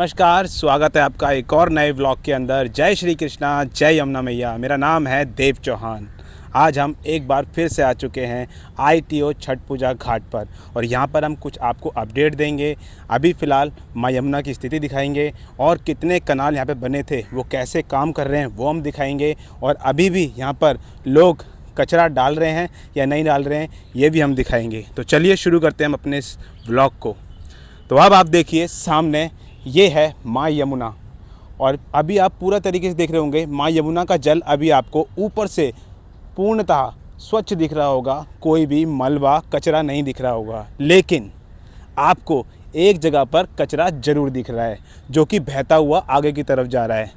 नमस्कार, स्वागत है आपका एक और नए व्लॉग के अंदर। जय श्री कृष्णा, जय यमुना मैया। मेरा नाम है देव चौहान। आज हम एक बार फिर से आ चुके हैं ITO छठ पूजा घाट पर और यहाँ पर हम कुछ आपको अपडेट देंगे। अभी फ़िलहाल माँ यमुना की स्थिति दिखाएंगे और कितने कनाल यहाँ पे बने थे, वो कैसे काम कर रहे हैं वो हम दिखाएंगे। और अभी भी यहाँ पर लोग कचरा डाल रहे हैं या नहीं डाल रहे हैं ये भी हम दिखाएंगे। तो चलिए शुरू करते हैं हम अपने इस व्लॉग को। तो अब आप देखिए सामने ये है माँ यमुना और अभी आप पूरा तरीके से देख रहे होंगे माँ यमुना का जल अभी आपको ऊपर से पूर्णतः स्वच्छ दिख रहा होगा, कोई भी मलबा कचरा नहीं दिख रहा होगा। लेकिन आपको एक जगह पर कचरा ज़रूर दिख रहा है जो कि बहता हुआ आगे की तरफ जा रहा है।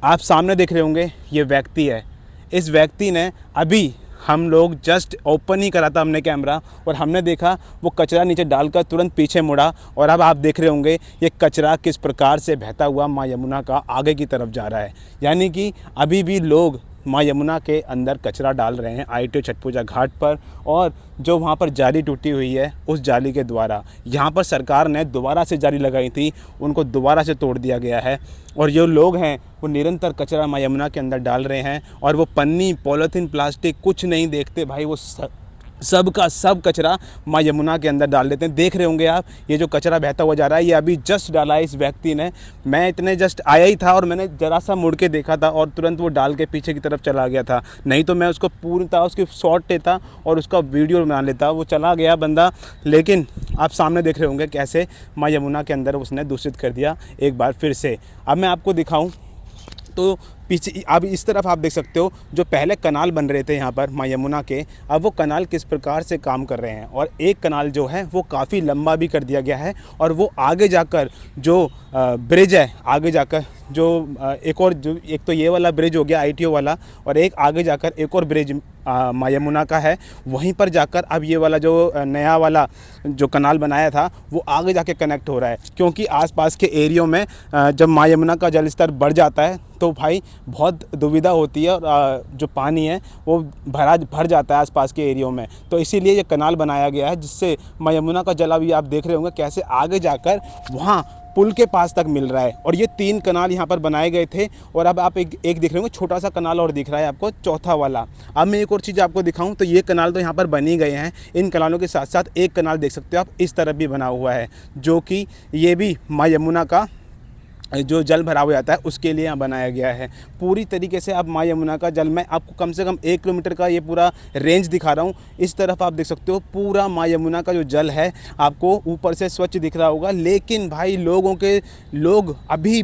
आप सामने देख रहे होंगे ये व्यक्ति है। इस व्यक्ति ने अभी हम लोग जस्ट ओपन ही करा था हमने कैमरा और हमने देखा वो कचरा नीचे डालकर तुरंत पीछे मुड़ा और अब आप देख रहे होंगे ये कचरा किस प्रकार से बहता हुआ माँ यमुना का आगे की तरफ जा रहा है। यानी कि अभी भी लोग माँ यमुना के अंदर कचरा डाल रहे हैं ITO छठ पूजा घाट पर। और जो वहाँ पर जाली टूटी हुई है उस जाली के द्वारा यहाँ पर सरकार ने दोबारा से जाली लगाई थी, उनको दोबारा से तोड़ दिया गया है। और जो लोग हैं वो निरंतर कचरा माँ यमुना के अंदर डाल रहे हैं और वो पन्नी, पॉलीथीन, प्लास्टिक कुछ नहीं देखते भाई, वो सब का सब कचरा माँ यमुना के अंदर डाल देते हैं। देख रहे होंगे आप ये जो कचरा बहता हुआ जा रहा है ये अभी जस्ट डाला है इस व्यक्ति ने। मैं इतने जस्ट आया ही था और मैंने ज़रा सा मुड़ के देखा था और तुरंत वो डाल के पीछे की तरफ चला गया था, नहीं तो मैं उसको पूर्णतः उसकी शॉट लेता और उसका वीडियो बना लेता। वो चला गया बंदा, लेकिन आप सामने देख रहे होंगे कैसे माँ यमुना के अंदर उसने दूषित कर दिया एक बार फिर से। अब मैं आपको दिखाऊँ तो पीछे अब इस तरफ आप देख सकते हो जो पहले कनाल बन रहे थे यहाँ पर माँ यमुना के, अब वो कनाल किस प्रकार से काम कर रहे हैं। और एक कनाल जो है वो काफ़ी लंबा भी कर दिया गया है और वो आगे जाकर जो ब्रिज है, आगे जाकर जो एक और जो एक तो ये वाला ब्रिज हो गया ITO वाला और एक आगे जाकर एक और ब्रिज माँ यमुना का है, वहीं पर जाकर अब ये वाला जो नया वाला जो कनाल बनाया था वो आगे जाके कनेक्ट हो रहा है। क्योंकि आसपास के एरियो में जब माँ यमुना का जल स्तर बढ़ जाता है तो भाई बहुत दुविधा होती है और जो पानी है वो भर जाता है आसपास के एरियो में। तो इसीलिए ये कनाल बनाया गया है जिससे माँ यमुना का जल अभी आप देख रहे होंगे कैसे आगे जाकर वहाँ पुल के पास तक मिल रहा है। और ये 3 कनाल यहाँ पर बनाए गए थे और अब आप एक देख रहे होंगे, छोटा सा कनाल और दिख रहा है आपको, चौथा वाला। अब मैं एक और चीज़ आपको दिखाऊं तो ये कनाल तो यहाँ पर बन ही गए हैं। इन कनालों के साथ साथ एक कनाल देख सकते हो आप इस तरफ भी बना हुआ है जो कि ये भी माँ यमुना का जो जल भरा हो जाता है उसके लिए यहाँ बनाया गया है। पूरी तरीके से अब माँ यमुना का जल, मैं आपको कम से कम 1 किलोमीटर का ये पूरा रेंज दिखा रहा हूँ। इस तरफ आप देख सकते हो पूरा माँ यमुना का जो जल है आपको ऊपर से स्वच्छ दिख रहा होगा। लेकिन भाई लोग अभी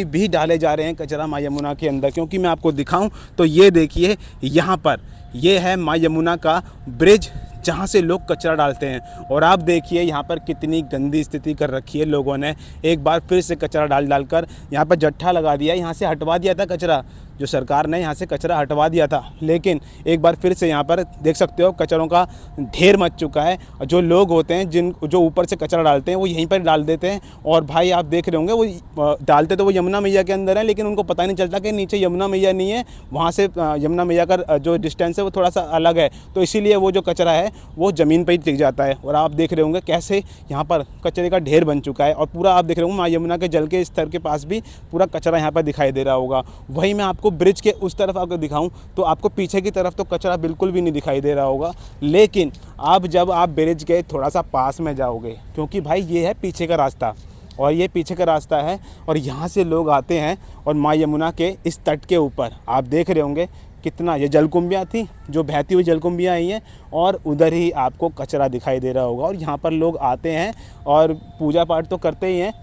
भी डाले जा रहे हैं कचरा माँ यमुना के अंदर। क्योंकि मैं आपको दिखाऊँ तो ये देखिए यहाँ पर ये है माँ यमुना का ब्रिज जहाँ से लोग कचरा डालते हैं और आप देखिए यहाँ पर कितनी गंदी स्थिति कर रखी है लोगों ने। एक बार फिर से कचरा डाल कर यहाँ पर जट्ठा लगा दिया, यहाँ से हटवा दिया था कचरा, जो सरकार ने यहाँ से कचरा हटवा दिया था। लेकिन एक बार फिर से यहाँ पर देख सकते हो कचरों का ढेर मच चुका है। जो लोग होते हैं जो ऊपर से कचरा डालते हैं वो यहीं पर डाल देते हैं। और भाई आप देख रहे होंगे वो डालते तो वो यमुना मैया के अंदर है, लेकिन उनको पता नहीं चलता कि नीचे यमुना मैया नहीं है, वहाँ से यमुना मैया का जो डिस्टेंस है वो थोड़ा सा अलग है। तो इसीलिए वो जो कचरा है वो ज़मीन पर ही टिक जाता है। और आप देख रहे होंगे कैसे यहाँ पर कचरे का ढेर बन चुका है और पूरा आप देख रहे होंगे माँ यमुना के जल के स्तर के पास भी पूरा कचरा यहाँ पर दिखाई दे रहा होगा। वहीं मैं आपको ब्रिज के उस तरफ अगर दिखाऊं तो आपको पीछे की तरफ तो कचरा बिल्कुल भी नहीं दिखाई दे रहा होगा। लेकिन अब जब आप ब्रिज के थोड़ा सा पास में जाओगे, क्योंकि भाई ये है पीछे का रास्ता और ये पीछे का रास्ता है और यहाँ से लोग आते हैं और माँ यमुना के इस तट के ऊपर आप देख रहे होंगे कितना ये जलकुंभियाँ थी, जो बहती हुई जलकुंभियाँ आई हैं और उधर ही आपको कचरा दिखाई दे रहा होगा। और यहाँ पर लोग आते हैं और पूजा पाठ तो करते ही हैं।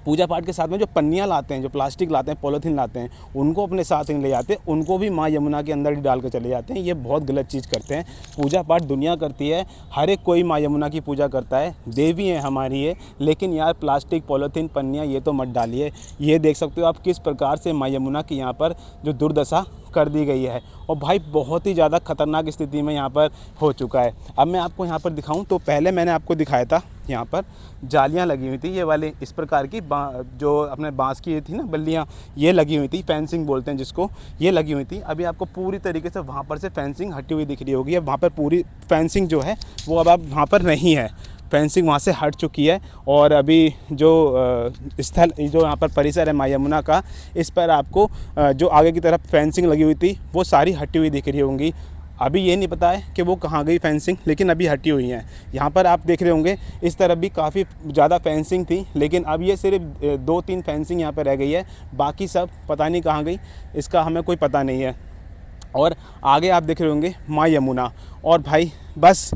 पूजा पाठ के साथ में जो पन्नियाँ लाते हैं, जो प्लास्टिक लाते हैं, पॉलीथीन लाते हैं, उनको अपने साथ नहीं ले जाते, उनको भी माँ यमुना के अंदर ही डाल कर चले जाते हैं। ये बहुत गलत चीज़ करते हैं। पूजा पाठ दुनिया करती है, हर एक कोई माँ यमुना की पूजा करता है, देवी है हमारी ये। लेकिन यार प्लास्टिक, पॉलीथीन, पन्नियाँ ये तो मत डालिए। ये देख सकते हो आप किस प्रकार से माँ यमुना की यहाँ पर जो दुर्दशा कर दी गई है और भाई बहुत ही ज़्यादा खतरनाक स्थिति में यहाँ पर हो चुका है। अब मैं आपको यहाँ पर दिखाऊं तो पहले मैंने आपको दिखाया था यहाँ पर जालियाँ लगी हुई थी, ये वाले इस प्रकार की जो अपने बांस की थी ना बल्लियाँ, ये लगी हुई थी, फेंसिंग बोलते हैं जिसको, ये लगी हुई थी। अभी आपको पूरी तरीके से वहाँ पर से फेंसिंग हटी हुई दिख रही होगी। अब वहाँ पर पूरी फेंसिंग जो है वो अब वहाँ पर नहीं है। फेंसिंग वहाँ से हट चुकी है और अभी जो स्थल जो यहाँ पर परिसर है माँ यमुना का, इस पर आपको जो आगे की तरफ फेंसिंग लगी हुई थी वो सारी हटी हुई दिख रही होंगी। अभी ये नहीं पता है कि वो कहाँ गई फेंसिंग, लेकिन अभी हटी हुई हैं। यहाँ पर आप देख रहे होंगे इस तरफ भी काफ़ी ज़्यादा फेंसिंग थी, लेकिन अब ये सिर्फ 2-3 फेंसिंग यहाँ पर रह गई है, बाकी सब पता नहीं कहाँ गई, इसका हमें कोई पता नहीं है। और आगे आप देख रहे होंगे माँ यमुना। और भाई बस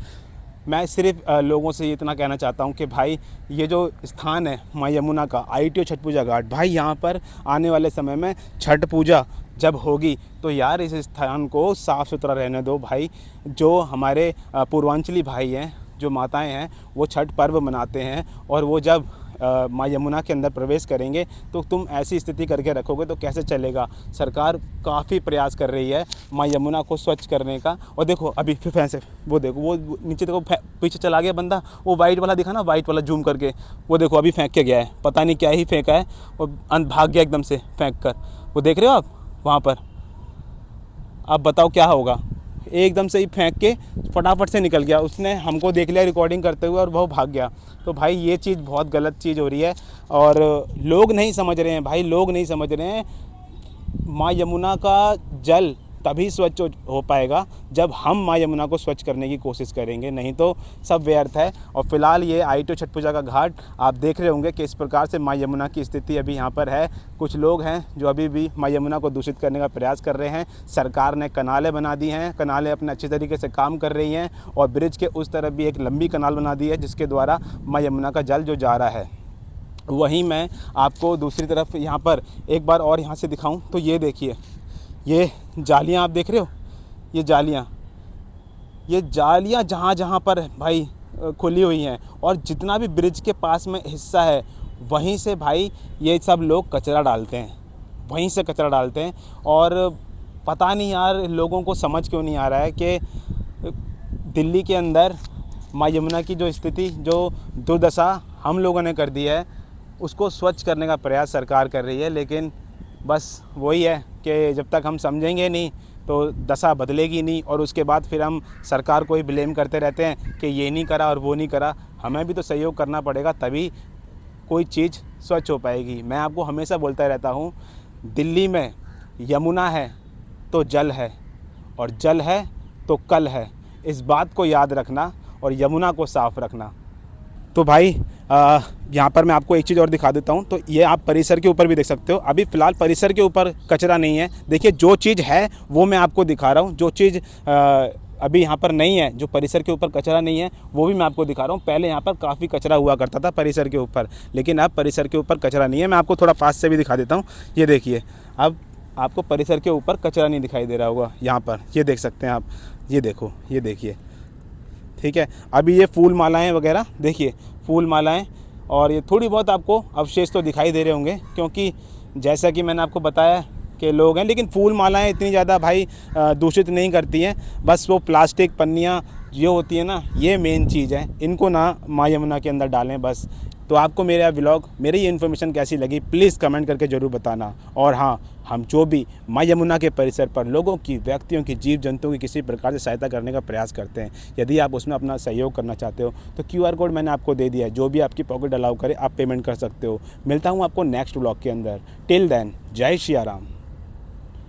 मैं सिर्फ लोगों से इतना कहना चाहता हूँ कि भाई ये जो स्थान है माँ यमुना का, ITO छठ पूजा घाट, भाई यहाँ पर आने वाले समय में छठ पूजा जब होगी तो यार इस स्थान को साफ़ सुथरा रहने दो भाई। जो हमारे पूर्वांचली भाई हैं, जो माताएं हैं, वो छठ पर्व मनाते हैं और वो जब माँ यमुना के अंदर प्रवेश करेंगे तो तुम ऐसी स्थिति करके रखोगे तो कैसे चलेगा। सरकार काफ़ी प्रयास कर रही है माँ यमुना को स्वच्छ करने का। और देखो अभी फिर फैंसे वो देखो, वो नीचे देखो, पीछे चला गया बंदा, वो वाइट वाला दिखा ना, वाइट वाला जूम करके, वो देखो अभी फेंक के गया है, पता नहीं क्या ही फेंका है, और भाग गया एकदम से फेंक कर। वो देख रहे हो आप वहाँ पर, अब बताओ क्या होगा। एकदम से ही फेंक के फटाफट से निकल गया, उसने हमको देख लिया रिकॉर्डिंग करते हुए और वो भाग गया। तो भाई ये चीज़ बहुत गलत चीज़ हो रही है और लोग नहीं समझ रहे हैं भाई, लोग नहीं समझ रहे हैं। माँ यमुना का जल तभी स्वच्छ हो पाएगा जब हम माँ यमुना को स्वच्छ करने की कोशिश करेंगे, नहीं तो सब व्यर्थ है। और फिलहाल ये ITO छठ पूजा का घाट आप देख रहे होंगे कि इस प्रकार से माँ यमुना की स्थिति अभी यहाँ पर है। कुछ लोग हैं जो अभी भी माँ यमुना को दूषित करने का प्रयास कर रहे हैं। सरकार ने कनालें बना दी हैं, कनालें अपने अच्छे तरीके से काम कर रही हैं और ब्रिज के उस तरफ भी एक लंबी कनाल बना दी है जिसके द्वारा माँ यमुना का जल जो जा रहा है। वहीं मैं आपको दूसरी तरफ यहाँ पर एक बार और यहाँ से दिखाऊँ तो ये देखिए, ये जालियाँ आप देख रहे हो, ये जालियाँ जहाँ जहाँ पर भाई खुली हुई हैं और जितना भी ब्रिज के पास में हिस्सा है वहीं से भाई ये सब लोग कचरा डालते हैं, वहीं से कचरा डालते हैं। और पता नहीं यार लोगों को समझ क्यों नहीं आ रहा है कि दिल्ली के अंदर माँ यमुना की जो स्थिति, जो दुर्दशा हम लोगों ने कर दी है, उसको स्वच्छ करने का प्रयास सरकार कर रही है। लेकिन बस वही है कि जब तक हम समझेंगे नहीं तो दशा बदलेगी नहीं और उसके बाद फिर हम सरकार को ही ब्लेम करते रहते हैं कि ये नहीं करा और वो नहीं करा। हमें भी तो सहयोग करना पड़ेगा, तभी कोई चीज़ स्वच्छ हो पाएगी। मैं आपको हमेशा बोलता रहता हूँ, दिल्ली में यमुना है तो जल है और जल है तो कल है। इस बात को याद रखना और यमुना को साफ़ रखना। तो भाई यहाँ पर मैं आपको एक चीज़ और दिखा देता हूँ। तो ये आप परिसर के ऊपर भी देख सकते हो। अभी फ़िलहाल परिसर के ऊपर कचरा नहीं है। देखिए जो चीज़ है वो मैं आपको दिखा रहा हूँ, जो चीज़ अभी यहाँ पर नहीं है, जो परिसर के ऊपर कचरा नहीं है वो भी मैं आपको दिखा रहा हूँ। पहले यहाँ पर काफ़ी कचरा हुआ करता था परिसर के ऊपर, लेकिन अब परिसर के ऊपर कचरा नहीं है। मैं आपको थोड़ा पास से भी दिखा देता हूँ। ये देखिए, अब आपको परिसर के ऊपर कचरा नहीं दिखाई दे रहा होगा यहाँ पर, ये देख सकते हैं आप, ये देखो, ये देखिए, ठीक है। अभी ये फूल मालाएँ वगैरह देखिए, फूल मालाएँ और ये थोड़ी बहुत आपको अवशेष तो दिखाई दे रहे होंगे, क्योंकि जैसा कि मैंने आपको बताया कि लोग हैं, लेकिन फूल मालाएँ इतनी ज़्यादा भाई दूषित नहीं करती हैं। बस वो प्लास्टिक पन्नियाँ जो होती है ना, ये मेन चीज़ है, इनको ना माँ यमुना के अंदर डालें बस। तो आपको मेरा व्लॉग, मेरी ये इन्फॉर्मेशन कैसी लगी प्लीज़ कमेंट करके ज़रूर बताना। और हाँ, हम जो भी माँ यमुना के परिसर पर लोगों की, व्यक्तियों की, जीव जंतुओं की किसी प्रकार से सहायता करने का प्रयास करते हैं, यदि आप उसमें अपना सहयोग करना चाहते हो तो QR कोड मैंने आपको दे दिया है, जो भी आपकी पॉकेट अलाउ करे आप पेमेंट कर सकते हो। मिलता हूँ आपको नेक्स्ट व्लॉग के अंदर। टिल देन, जय श्री राम।